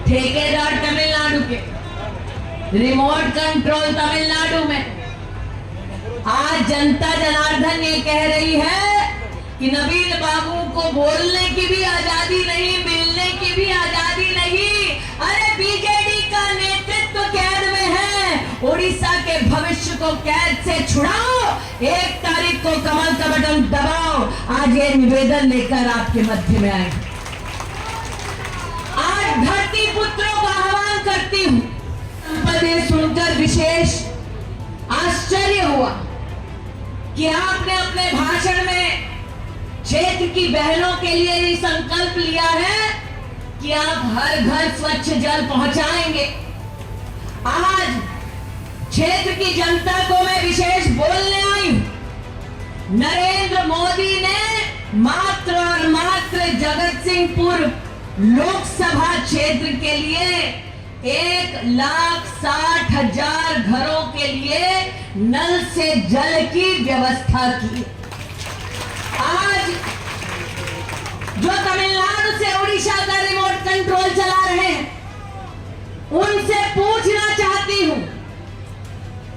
ठेकेदार तमिलनाडु के, remote control Tamil Nadu में। आज जनता जनार्दन ये कह रही है कि नवीन बाबू को बोलने की भी आजादी नहीं, मिलने की भी आजादी नहीं। अरे बीजेडी का नेतृत्व कैद में है, उड़ीसा के भविष्य को कैद से छुड़ाओ, 1 तारीख को कमल का बटन दबाओ। आज ये निवेदन लेकर आपके मध्य में आए। आज धरती पुत्रों का आह्वान करती हूं। संपदे सुनकर विशेष आश्चर्य हुआ कि आपने अपने भाषण में क्षेत्र की बहनों के लिए ये संकल्प लिया है कि आप हर घर स्वच्छ जल पहुंचाएंगे। आज क्षेत्र की जनता को मैं विशेष बोलने आई हूं। नरेंद्र मोदी ने मात्र और मात्र जगत सिंहपुर लोकसभा क्षेत्र के लिए 1,60,000 घरों के लिए नल से जल की व्यवस्था की। आज जो तमिलनाडु से उड़ीसा का रिमोट कंट्रोल चला रहे हैं, उनसे पूछना चाहती हूं,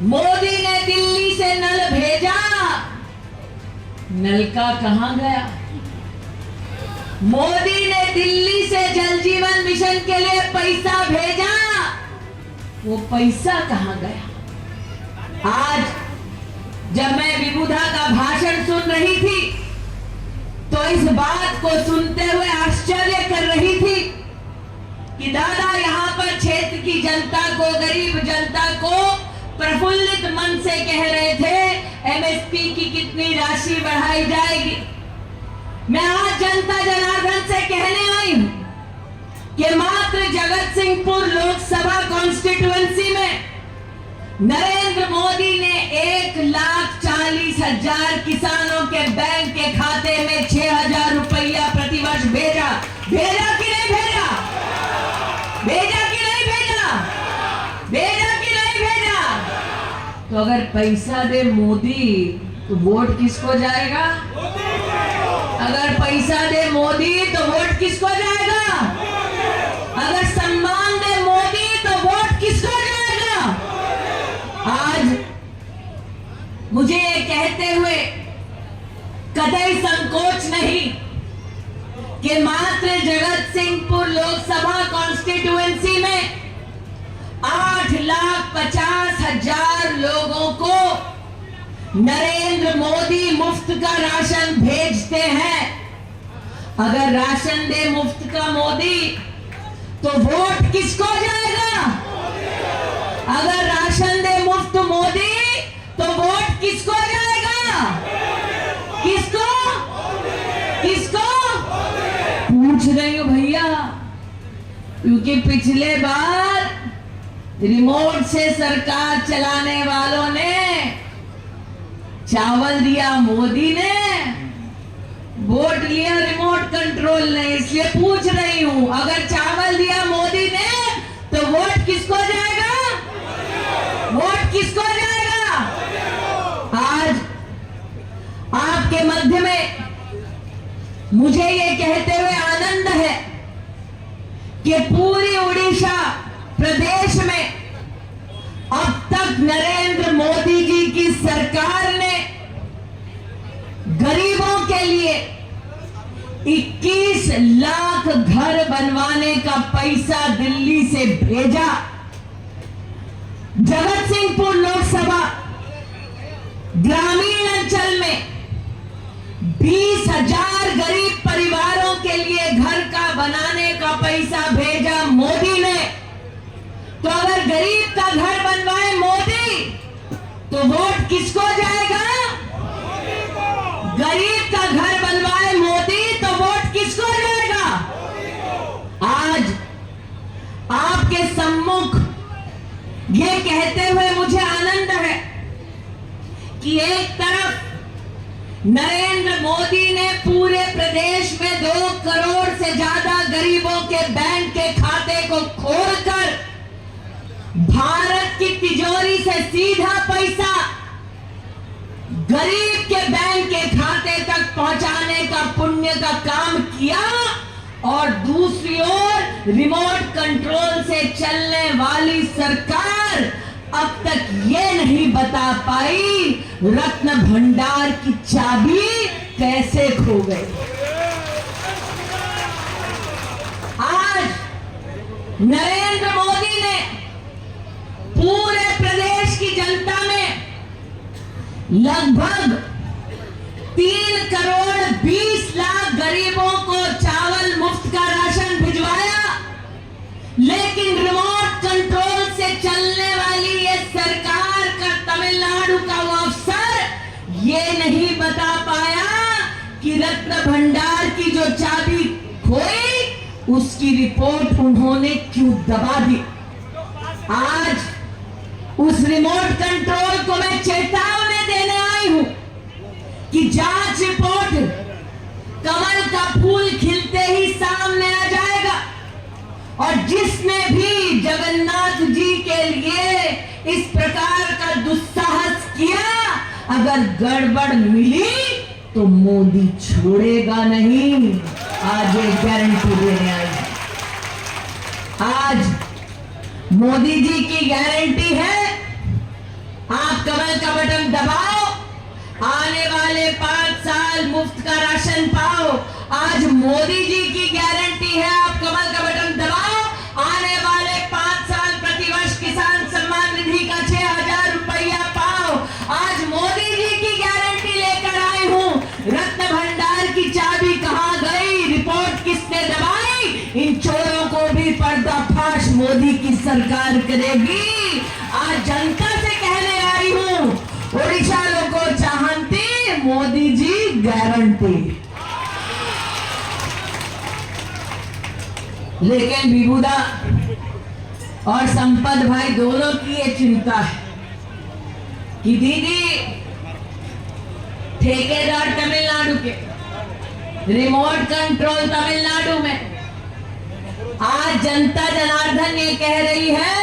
मोदी ने दिल्ली से नल भेजा, नल का कहां गया? मोदी ने दिल्ली से जल जीवन मिशन के लिए पैसा भेजा, वो पैसा कहां गया? आज जब मैं विबुधा का भाषण सुन रही थी तो इस बात को सुनते हुए आश्चर्य कर रही थी कि दादा यहाँ पर क्षेत्र की जनता को, गरीब जनता को प्रफुल्लित मन से कह रहे थे एमएसपी की कितनी राशि बढ़ाई जाएगी। मैं आज जनता जनार्दन से कहने आई हूं कि मात्र जगत सिंहपुर लोकसभा कॉन्स्टिट्यूएंसी में नरेंद्र मोदी ने 1,40,000 किसानों के बैंक के खाते में 6,000 रुपया प्रतिवर्ष भेजा। भेजा कि नहीं भेजा? भेजा कि नहीं भेजा? भेजा कि नहीं भेजा? तो अगर पैसा दे मोदी तो वोट किसको जाएगा? अगर पैसा दे मोदी तो वोट किसको जाएगा? अगर सम्मान दे मोदी तो वोट किसको जाएगा? आज मुझे ये कहते हुए कतई संकोच नहीं कि मात्र जगत सिंहपुर लोकसभा कॉन्स्टिट्यूएंसी में 8,50,000 लोगों को नरेंद्र मोदी मुफ्त का राशन भेजते हैं। अगर राशन दे मुफ्त का मोदी तो वोट किसको जाएगा? अगर राशन दे मुफ्त मोदी तो वोट किसको जाएगा? किसको? किसको? पूछ रही हूं भैया, क्योंकि पिछले बार रिमोट से सरकार चलाने वालों ने चावल दिया मोदी ने, वोट लिया रिमोट कंट्रोल ने। इसलिए पूछ रही हूं, अगर चावल दिया मोदी ने तो वोट किसको जाएगा? वोट किसको जाएगा? आज आपके मध्य में मुझे ये कहते हुए आनंद है कि पूरी उड़ीसा प्रदेश में अब तक नरेंद्र मोदी जी की सरकार ने गरीबों के लिए 21 लाख घर बनवाने का पैसा दिल्ली से भेजा। जगत सिंहपुर लोकसभा ग्रामीण अंचल में 20,000 गरीब परिवारों के लिए घर का बनाने का पैसा भेजा मोदी ने। तो अगर गरीब का घर बनवाए मोदी तो वोट किसको जाएगा? गरीब का घर बनवाए मोदी तो वोट किसको जाएगा? आज आपके सम्मुख ये कहते हुए मुझे आनंद है कि एक तरफ नरेंद्र मोदी ने पूरे प्रदेश में 2 करोड़ से ज्यादा गरीबों के बैंक के खाते को खोलकर भारत की तिजोरी से सीधा पैसा गरीब के बैंक के खाते तक पहुंचाने का पुण्य का काम किया और दूसरी ओर रिमोट कंट्रोल से चलने वाली सरकार अब तक ये नहीं बता पाई रत्न भंडार की चाबी कैसे खो गई। आज नरेंद्र मोदी ने पूरे प्रदेश की जनता में लगभग 3 करोड़ 20 लाख गरीबों को चावल मुफ्त का राशन भिजवाया, लेकिन रिमोट कंट्रोल से चलने वाली ये सरकार का तमिलनाडु का वो अफसर ये नहीं बता पाया कि रत्न भंडार की जो चाबी खोई उसकी रिपोर्ट उन्होंने क्यों दबा दी। आज उस रिमोट कंट्रोल को मैं चेतावनी देने आई हूं कि जांच रिपोर्ट कमल का फूल खिलते ही सामने आ जाएगा, और जिसने भी जगन्नाथ जी के लिए इस प्रकार का दुस्साहस किया, अगर गड़बड़ मिली तो मोदी छोड़ेगा नहीं। आज ये गारंटी देने आई है। आज मोदी जी की गारंटी है, आप कमल का बटन दबाओ, आने वाले 5 साल मुफ्त का राशन पाओ। आज मोदी जी की गारंटी है, आप कमल का बटन दबाओ, आने वाले 5 साल प्रतिवर्ष किसान सम्मान निधि का 6,000 रुपया पाओ। आज मोदी जी की गारंटी लेकर आई हूं, रत्न भंडार की चाबी कहां गई, रिपोर्ट किसने दबाई, इन चोरों को भी पर्दाफाश मोदी की सरकार करेगी। आज जनता से कहने आई हूं, ओडिशा लोगों चाहती मोदी जी गारंटी। लेकिन विभुदा और संपत भाई दोनों की ये चिंता है कि दीदी ठेकेदार तमिलनाडु के, रिमोट कंट्रोल तमिलनाडु में, आज जनता जनार्दन ये कह रही है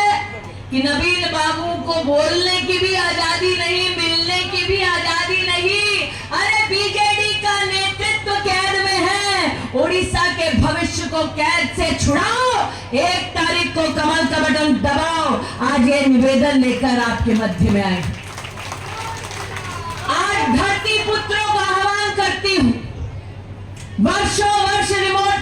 कि नवीन बाबू को बोलने की भी आजादी नहीं, मिलने की भी आजादी नहीं। अरे बीजेडी का नेतृत्व कैद में है, ओडिशा के भविष्य को कैद से छुड़ाओ, 1 तारीख को कमल का बटन दबाओ। आज ये निवेदन लेकर आपके मध्य में आए। आज धरती पुत्रों का आह्वान करती हूं, वर्षों वर्ष रिमोट